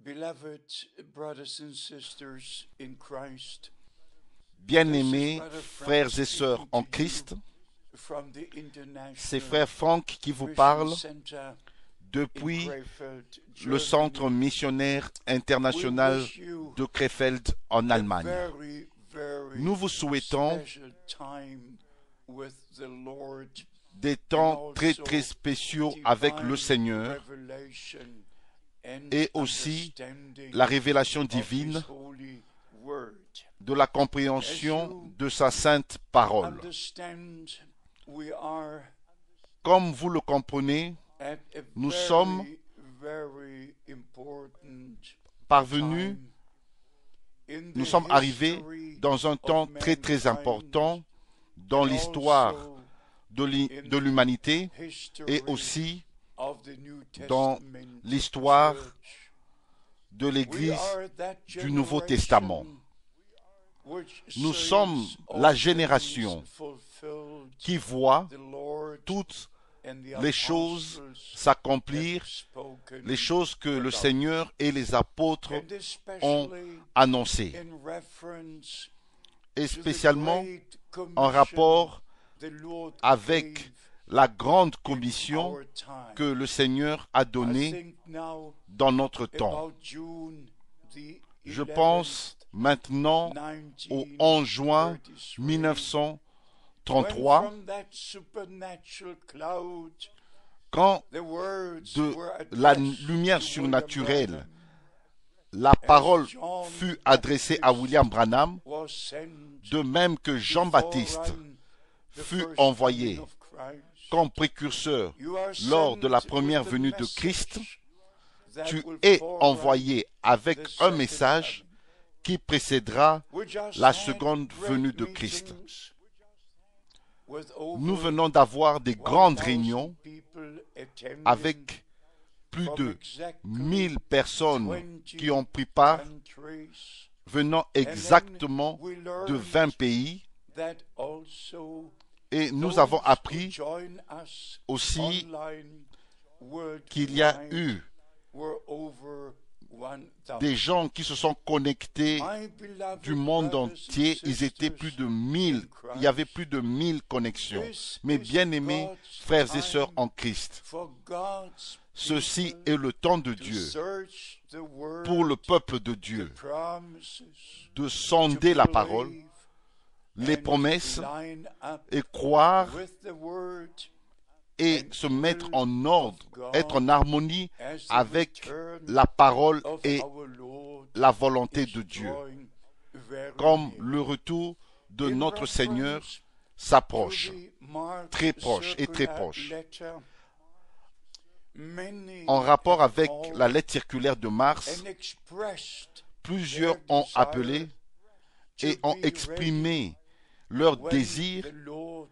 Beloved brothers and sisters in Christ, Bien-aimés frères et sœurs en Christ, from the c'est International frère Franck qui vous Mission parle Center in depuis Krefeld, le centre Germany. missionnaire We international wish you de Krefeld en a Allemagne. very, very Nous vous souhaitons special time with the Lord des temps très très spéciaux avec le divine Seigneur revelation and et aussi understanding la révélation of His divine holy word. de la compréhension de sa sainte parole. Understand, we are Comme vous le comprenez, at a nous very, sommes very important parvenus, time in nous the sommes arrivés history dans un temps très très mankind important dans and l'histoire also de l'humanité history et aussi of the New dans Testament l'histoire church. de We l'Église are that du Nouveau generation Testament. which Nous sees sommes all la things génération fulfilled, qui voit the Lord toutes and the les choses apostles s'accomplir, have spoken les choses que le about. Seigneur et les apôtres And ont especially annoncées, in reference et to the spécialement great en commission rapport the Lord avec gave la grande in commission our time. que le Seigneur a I donnée think now dans notre temps. about June the Je 11th, pense maintenant au 11 juin 1933, 1933, when from that supernatural cloud, quand the words de were la addressed lumière to surnaturelle, William la parole As John fut adressée à William Branham, Branham was sent de même que to Jean-Baptiste forerun the fut first envoyé coming of Christ. comme précurseur You are lors de la sent première with the venue de message Christ, that tu will es forerun envoyé avec the un second message coming. qui précédera We just la had seconde great venue de Christ. meetings with over Nous venons d'avoir des grandes 1,000 réunions people attending avec plus from de exactly 1000 personnes 20 qui ont pris part, countries, venant exactement we de learned 20 pays, that also et nous those avons who appris join us aussi online qu'il y a worldwide eu were over 1,000. des gens qui se sont connectés My beloved du monde brothers and entier. Ils étaient plus de 1000, il y avait plus de 1000 connexions. This Mais is bien-aimés God's frères et sœurs time en Christ, for God's ceci people est le temps de to Dieu search the word, pour le peuple de the Dieu promises, de to sonder la parole, believe les and promesses line up et croire with the word et and se mettre will en ordre, of God être en harmonie as the avec return la parole of et our Lord la volonté is de Dieu, drawing very comme near. le retour de In notre Seigneur reference s'approche, to the Mark très proche et très circular proche. letter, many En rapport have avec called la lettre circulaire de mars, and expressed plusieurs their ont desire appelé to et ont be exprimé leur when désir the Lord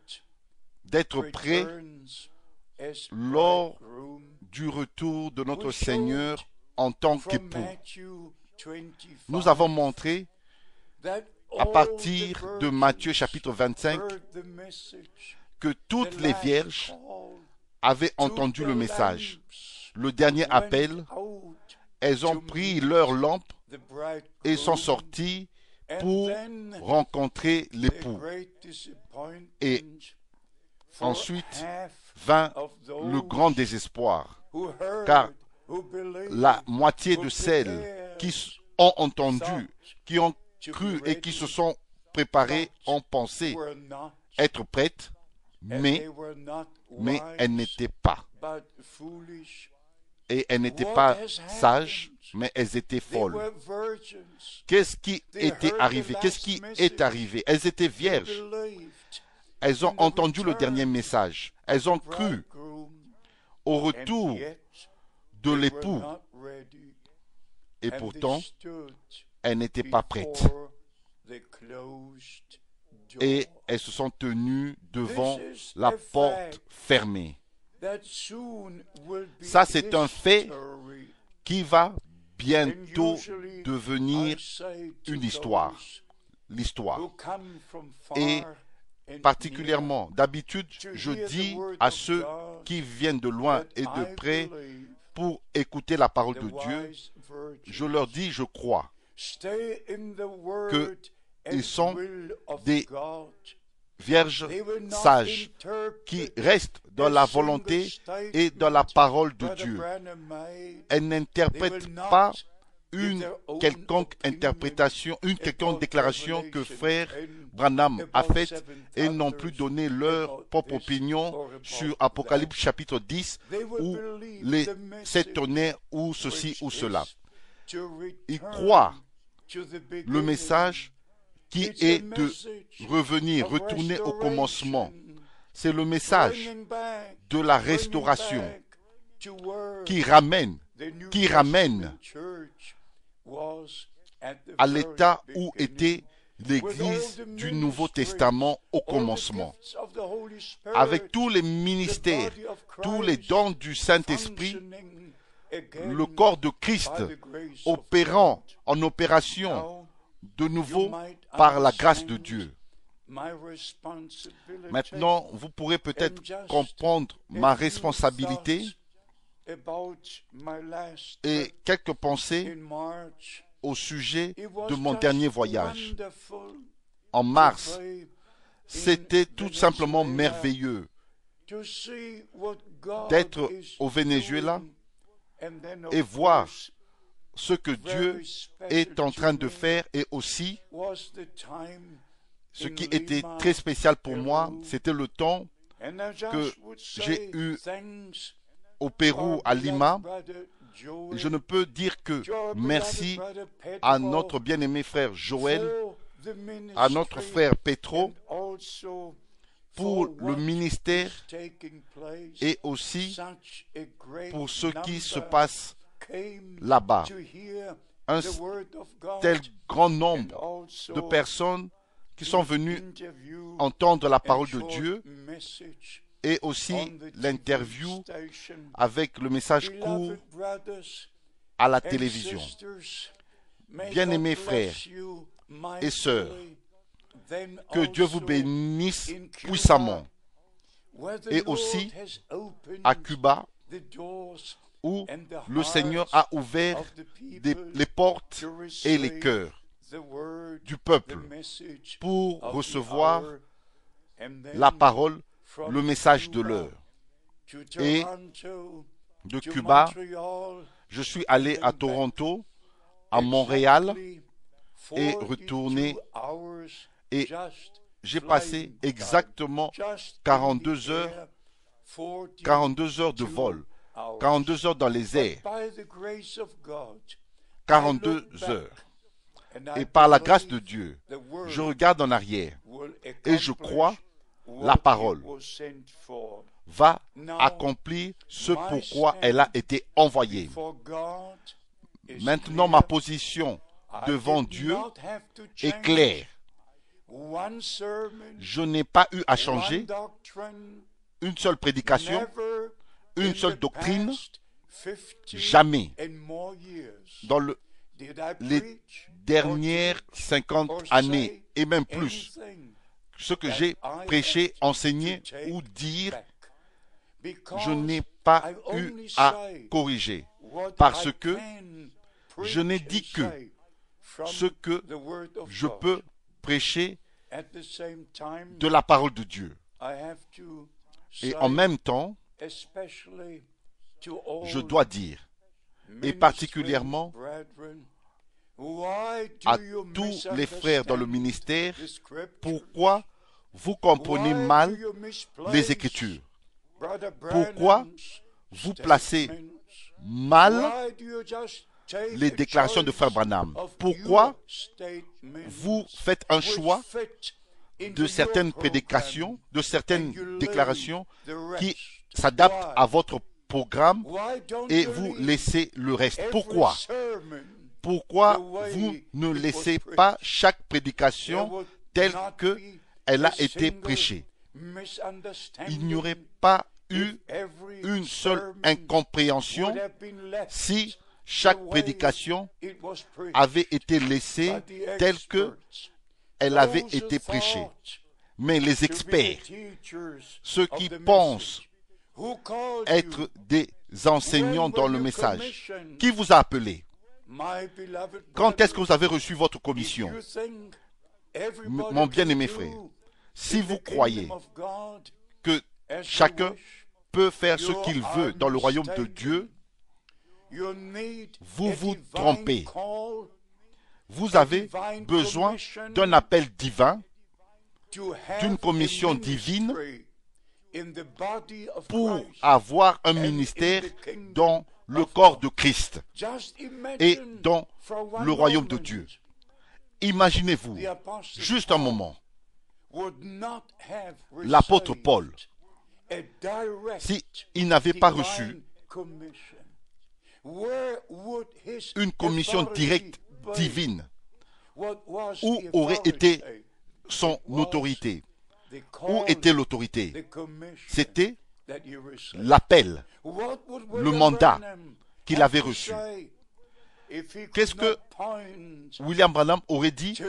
d'être prêts returns as lors bridegroom. du retour de notre We showed Seigneur en tant From qu'époux. Matthew 25, Nous avons montré that à all partir the de Matthieu virgins chapitre 25 heard the message, que toutes the les last vierges call avaient took entendu their le message. lamps, Le dernier went appel, out elles ont to pris meet leurs lampes the et sont bridegroom, sorties and pour then rencontrer the l'époux. great disappointment Et for ensuite half vint of le those grand désespoir, who heard, car who believed, la moitié who de celles prepared, qui ont entendu, thought qui ont to cru be et qui se ready, sont préparées, but ont pensé were not, être prêtes, and mais they were not elles wise, n'étaient pas. but foolish. Et elles n'étaient What pas has sages, happened? mais elles étaient They folles. were virgins. Qu'est-ce qui They était heard arrivé? the Qu'est-ce last qui message. est arrivé? Elles étaient They vierges. believed Elles ont in the entendu le return dernier message. Elles ont of the cru bridegroom, au and retour yet de they were l'époux. not ready, Et and they pourtant, stood elles n'étaient pas prêtes. before the closed door. Et elles se sont tenues devant This is la a porte fact fermée. that soon will be Ça, c'est un fait history. qui va And bientôt usually, devenir I say to une histoire. those L'histoire. who come from far Et and particulièrement, d'habitude, je dis à ceux qui viennent de loin et de près pour écouter la parole de Dieu, je leur dis, je crois qu'ils sont des vierges sages qui restent dans la volonté et dans la parole de Dieu. Elles n'interprètent pas une quelconque interprétation, une quelconque déclaration que frère Branham a faite et n'ont plus donné leur propre opinion sur Apocalypse chapitre 10 ou les 7 tonnerres ou ceci ou cela. Ils croient le message qui est de revenir, retourner au commencement. C'est le message de la restauration qui ramène à l'état où était l'Église du Nouveau Testament au commencement. Avec tous les ministères, tous les dons du Saint-Esprit, le corps de Christ opérant en opération de nouveau par la grâce de Dieu. Maintenant, vous pourrez peut-être comprendre ma responsabilité et quelques pensées au sujet de mon dernier voyage. En mars, c'était tout simplement merveilleux d'être au Venezuela et voir ce que Dieu est en train de faire, et aussi ce qui était très spécial pour moi, c'était le temps que j'ai eu au Pérou, à Lima. Je ne peux dire que merci à notre bien-aimé frère Joël, à notre frère Petro, pour le ministère et aussi pour ce qui se passe là-bas. Un tel grand nombre de personnes qui sont venues entendre la parole de Dieu et aussi l'interview avec le message court à la télévision. Bien-aimés frères et sœurs, que Dieu vous bénisse puissamment. Et aussi à Cuba, où le Seigneur a ouvert les portes et les cœurs du peuple pour recevoir la parole, le message de l'heure. Et de Cuba, je suis allé à Toronto, à Montréal, et retourné, et j'ai passé exactement 42 heures de vol, 42 heures dans les airs, 42 heures. Et par la grâce de Dieu, je regarde en arrière et je crois la parole va accomplir ce pourquoi elle a été envoyée. Maintenant, ma position devant Dieu est claire. Je n'ai pas eu à changer une seule prédication, une seule doctrine, jamais. Dans les dernières 50 années et même plus, ce que j'ai prêché, enseigné ou dire, je n'ai pas eu à corriger, parce que je n'ai dit que ce que je peux prêcher de la parole de Dieu. Et en même temps, je dois dire, et particulièrement à tous les frères dans le ministère, pourquoi vous comprenez mal les Écritures? Pourquoi vous placez mal les déclarations de frère Branham? Pourquoi vous faites un choix de certaines prédications, de certaines déclarations qui s'adaptent à votre programme et vous laissez le reste? Pourquoi? Pourquoi vous ne laissez pas chaque prédication telle qu'elle a été prêchée? Il n'y aurait pas eu une seule incompréhension si chaque prédication avait été laissée telle qu'elle avait été prêchée. Mais les experts, ceux qui pensent être des enseignants dans le message. Qui vous a appelé? Quand est-ce que vous avez reçu votre commission? Mon bien-aimé frère, si vous croyez que chacun peut faire ce qu'il veut dans le royaume de Dieu, vous vous trompez. Vous avez besoin d'un appel divin, d'une commission divine pour avoir un ministère dans le corps de Christ et dans le royaume de Dieu. Imaginez-vous, juste un moment, l'apôtre Paul, s'il n'avait pas reçu une commission directe divine, où aurait été son autorité? Où était l'autorité? C'était l'appel, le mandat qu'il avait reçu. Qu'est-ce que William Branham aurait dit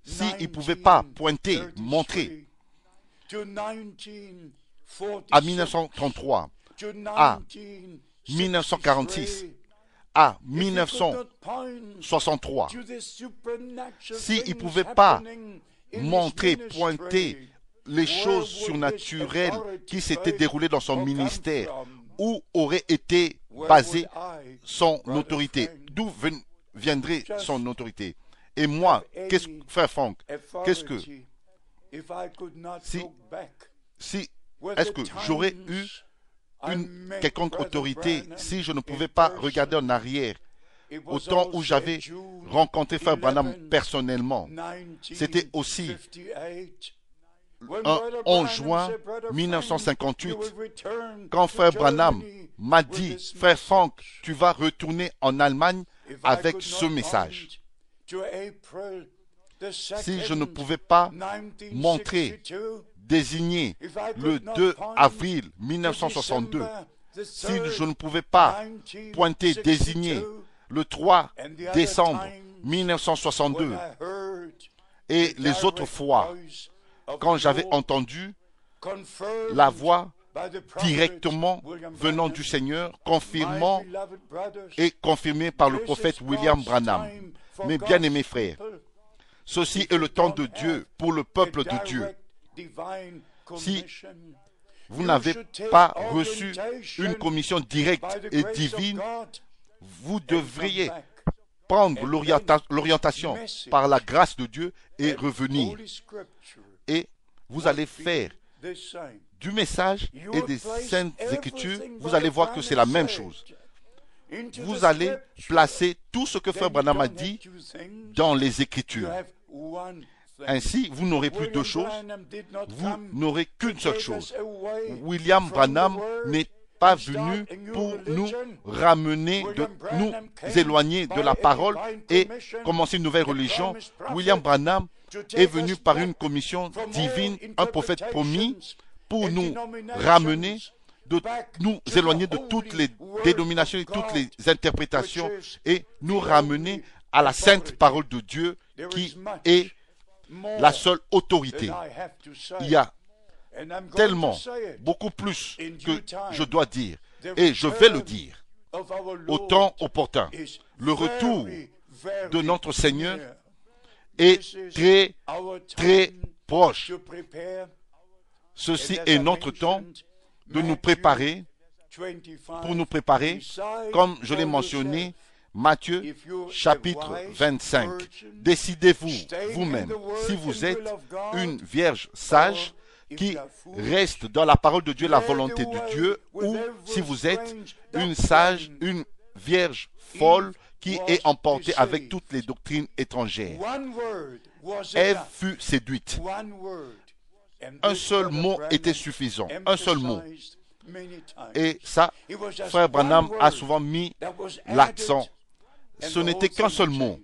s'il ne pouvait pas pointer, montrer à 1933, à 1946, à 1963, s'il ne pouvait pas montrer, pointer les choses surnaturelles qui s'étaient déroulées dans son ministère, où aurait été basée son autorité? D'où viendrait son autorité? Et moi, frère Franck, qu'est-ce que est-ce que j'aurais eu une quelconque autorité si je ne pouvais pas regarder en arrière? Au temps où j'avais rencontré frère Branham personnellement, c'était aussi 11 juin 1958, quand frère Branham m'a dit, frère Franck, tu vas retourner en Allemagne avec ce message. Si je ne pouvais pas montrer, désigner le 2 avril 1962, si je ne pouvais pas pointer, désigner le 3 décembre 1962 et les autres fois, quand j'avais entendu la voix directement venant du Seigneur, confirmant et confirmée par le prophète William Branham. Mes bien-aimés frères, ceci est le temps de Dieu pour le peuple de Dieu. Si vous n'avez pas reçu une commission directe et divine, vous devriez prendre l'orientation par la grâce de Dieu et revenir. Et vous allez faire du message et des saintes écritures, vous allez voir que c'est la même chose. Vous allez placer tout ce que frère Branham a dit dans les écritures. Ainsi, vous n'aurez plus deux choses, vous n'aurez qu'une seule chose. William Branham n'est pas venu pour nous ramener, nous éloigner de la parole et commencer une nouvelle religion. William Branham est venu par une commission divine, un prophète promis, pour nous ramener, de nous éloigner de toutes les dénominations et toutes les interprétations et nous ramener à la sainte parole de Dieu qui est la seule autorité. Il y a tellement, beaucoup plus que je dois dire et je vais le dire au temps opportun. Le retour de notre Seigneur est très, très proche. Ceci est notre temps de nous préparer, pour nous préparer, comme je l'ai mentionné, Matthieu chapitre 25. Décidez-vous vous-même si vous êtes une vierge sage qui reste dans la parole de Dieu, la volonté de Dieu, ou si vous êtes une sage, une vierge folle qui est emportée avec toutes les doctrines étrangères. Ève fut séduite. Un seul mot était suffisant, un seul mot. Et ça, frère Branham a souvent mis l'accent. Ce n'était qu'un seul mot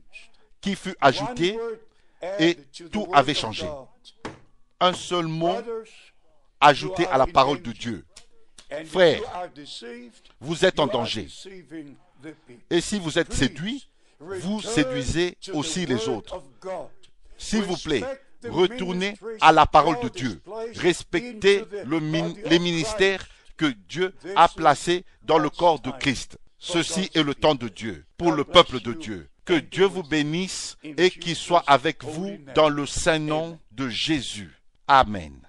qui fut ajouté et tout avait changé. Un seul mot ajouté à la parole de Dieu. Frère, vous êtes en danger. Et si vous êtes séduit, vous séduisez aussi les autres. S'il vous plaît, retournez à la parole de Dieu. Respectez les ministères que Dieu a placés dans le corps de Christ. Ceci est le temps de Dieu, pour le peuple de Dieu. Que Dieu vous bénisse et qu'il soit avec vous dans le saint nom de Jésus. Amen.